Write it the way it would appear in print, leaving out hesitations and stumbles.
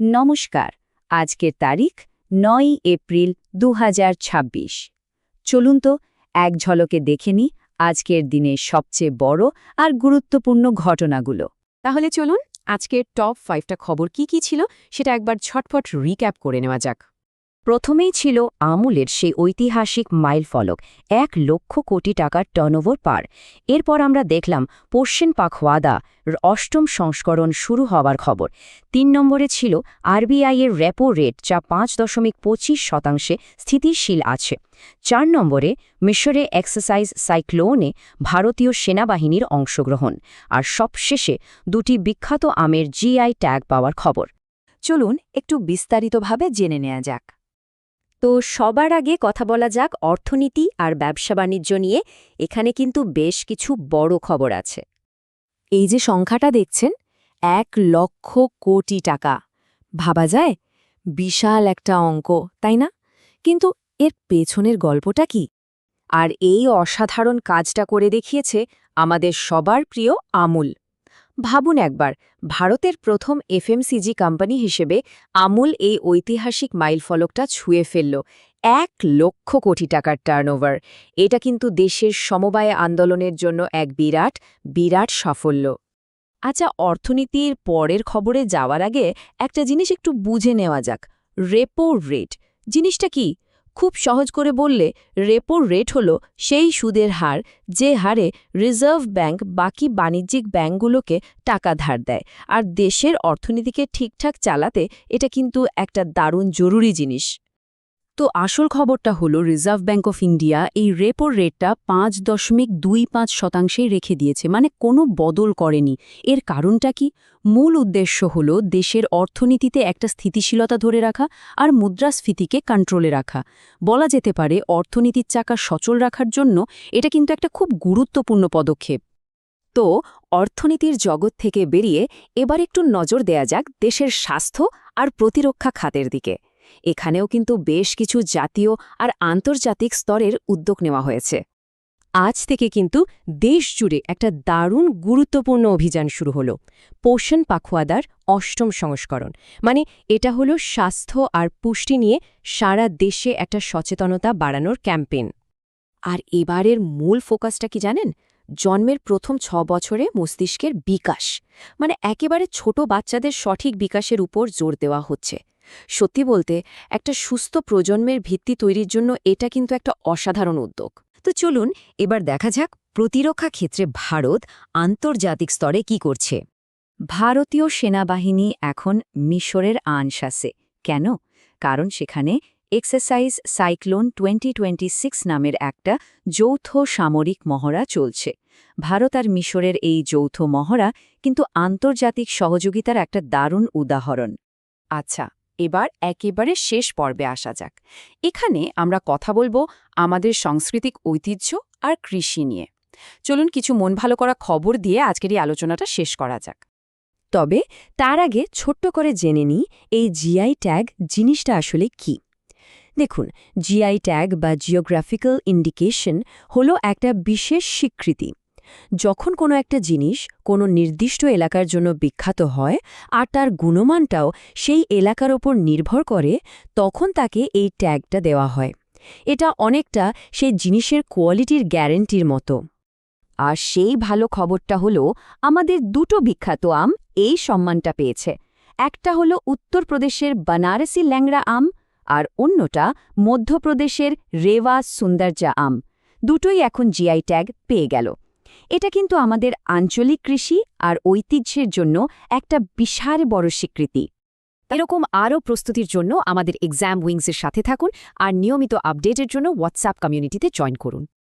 নমস্কার। আজকের তারিখ ৯ এপ্রিল ২০২৬। চলুন তো এক ঝলকে দেখে নিই আজকের দিনের সবচেয়ে বড় আর গুরুত্বপূর্ণ ঘটনাগুলো। তাহলে চলুন আজকের টপ 5টা খবর কি ছিল সেটা একবার ঝটপট রিক্যাপ করে নেওয়া যাক। প্রথমেই ছিল আমুলের সেই ঐতিহাসিক মাইলফলক, ১,০০,০০,০০,০০,০০০ টাকার টার্নওভার পার। এরপর আমরা দেখলাম পশ্চিম পাখওয়াদা অষ্টম সংস্করণ শুরু হওয়ার খবর। ৩ নম্বরে ছিল আরবিআইয়ের রেপো রেট, যা ৫.২৫% স্থিতিশীল আছে। ৪ নম্বরে মিশরে এক্সারসাইজ সাইক্লোনে ভারতীয় সেনাবাহিনীর অংশগ্রহণ। আর সবশেষে দুটি বিখ্যাত আমের জিআই ট্যাগ পাওয়ার খবর। চলুন একটু বিস্তারিতভাবে জেনে নেওয়া যাক। তো সবার আগে কথা বলা যাক অর্থনীতি আর ব্যবসা বাণিজ্য নিয়ে। এখানে কিন্তু বেশ কিছু বড় খবর আছে। এই যে সংখ্যাটা দেখছেন, ১,০০,০০,০০,০০০ টাকা, ভাবা যায় বিশাল একটা অঙ্ক, তাই না? কিন্তু এর পেছনের গল্পটা কি? আর এই অসাধারণ কাজটা করে দেখিয়েছে আমাদের সবার প্রিয় আমুল। ভাবুন একবার, ভারতের প্রথম এফএমসিজি কোম্পানি হিসেবে আমুল এই ঐতিহাসিক মাইলফলকটা ছুঁয়ে ফেলল। ১,০০,০০,০০,০০০ টাকার টার্নওভার। এটা কিন্তু দেশের সমবায় আন্দোলনের জন্য এক বিরাট সাফল্য। আচ্ছা, অর্থনীতির পরের খবরে যাওয়ার আগে একটা জিনিস একটু বুঝে নেওয়া যাক। রেপো রেট জিনিসটা কি? খুব সহজ করে বললে, রেপো রেট হলো সেই সুদের হার যে হারে রিজার্ভ ব্যাংক বাকি বাণিজ্যিক ব্যাংকগুলোকে টাকা ধার দেয়। আর দেশের অর্থনীতিকে ঠিকঠাক চালাতে এটা কিন্তু একটা দারুণ জরুরি জিনিস। তো আসল খবরটা হলো রিজার্ভ ব্যাংক অফ ইন্ডিয়া এই রেপো রেটটা ৫.২৫% রেখে দিয়েছে, মানে কোনো বদল করেনি। এর কারণটা কি? মূল উদ্দেশ্য হলো দেশের অর্থনীতিতে একটা স্থিতিশীলতা ধরে রাখা আর মুদ্রাস্ফীতিকে কন্ট্রোলে রাখা। বলা যেতে পারে অর্থনীতির চাকা সচল রাখার জন্য এটা কিন্তু একটা খুব গুরুত্বপূর্ণ পদক্ষেপ। তো অর্থনীতির জগৎ থেকে বেরিয়ে এবার একটু নজর দেয়া যাক দেশের স্বাস্থ্য আর প্রতিরক্ষা খাতের দিকে। এখানেও কিন্তু বেশ কিছু জাতীয় আর আন্তর্জাতিক স্তরের উদ্যোগ নেওয়া হয়েছে। আজ থেকে কিন্তু দেশ জুড়ে একটা দারুণ গুরুত্বপূর্ণ অভিযান শুরু হলো, পোষণ পাখওয়াদার অষ্টম সংস্করণ। মানে এটা হলো স্বাস্থ্য আর পুষ্টি নিয়ে সারা দেশে একটা সচেতনতা বাড়ানোর ক্যাম্পেইন। আর এবারের মূল ফোকাসটা কি জানেন? জন্মের প্রথম ৬ বছরে মস্তিষ্কের বিকাশ, মানে একেবারে ছোট বাচ্চাদের সঠিক বিকাশের উপর জোর দেওয়া হচ্ছে। সত্যি বলতে, একটা সুস্থ প্রজন্মের ভিত্তি তৈরির জন্য এটা কিন্তু একটা অসাধারণ উদ্যোগ। তো চলুন এবার দেখা যাক প্রতিরক্ষা ক্ষেত্রে ভারত আন্তর্জাতিক স্তরে কি করছে। ভারতীয় সেনাবাহিনী এখন মিশরের আনসাসে। কেন? কারণ সেখানে এক্সারসাইজ সাইক্লোন 2026 নামের একটা যৌথ সামরিক মহড়া চলছে। ভারত আর মিশরের এই যৌথ মহড়া কিন্তু আন্তর্জাতিক সহযোগিতার একটা দারুণ উদাহরণ। আচ্ছা, এবার একেবারে শেষ পর্বে আসা যাক। এখানে আমরা কথা বলবো আমাদের সাংস্কৃতিক ঐতিহ্য আর কৃষি নিয়ে। চলুন কিছু মন ভালো করা খবর দিয়ে আজকের এই আলোচনাটা শেষ করা যাক। তবে তার আগে ছোট্ট করে জেনে নিই এই জিআই ট্যাগ জিনিসটা আসলে কি। দেখুন, জিআই ট্যাগ বা জিওগ্রাফিক্যাল ইন্ডিকেশন হলো একটা বিশেষ স্বীকৃতি। যখন কোনো একটা জিনিস কোনো নির্দিষ্ট এলাকার জন্য বিখ্যাত হয় আর তার গুণমানটাও সেই এলাকার ওপর নির্ভর করে, তখন তাকে এই ট্যাগটা দেওয়া হয়। এটা অনেকটা সেই জিনিসের কোয়ালিটির গ্যারেন্টির মতো। আর সেই ভালো খবরটা হলো আমাদের দুটো বিখ্যাত আম এই সম্মানটা পেয়েছে। একটা হলো উত্তরপ্রদেশের বানারসি ল্যাংড়া আম, আর অন্যটা মধ্যপ্রদেশের রেওয়া সুন্দরজা আম। দুটোই এখন জিআই ট্যাগ পেয়ে গেল। এটা কিন্তু আমাদের আঞ্চলিক কৃষি আর ঐতিহ্যের জন্য একটা বিশাল বড় স্বীকৃতি। এরকম আরও প্রস্তুতির জন্য আমাদের এক্সাম উইংসের সাথে থাকুন আর নিয়মিত আপডেটের জন্য হোয়াটসঅ্যাপ কমিউনিটিতে জয়েন করুন।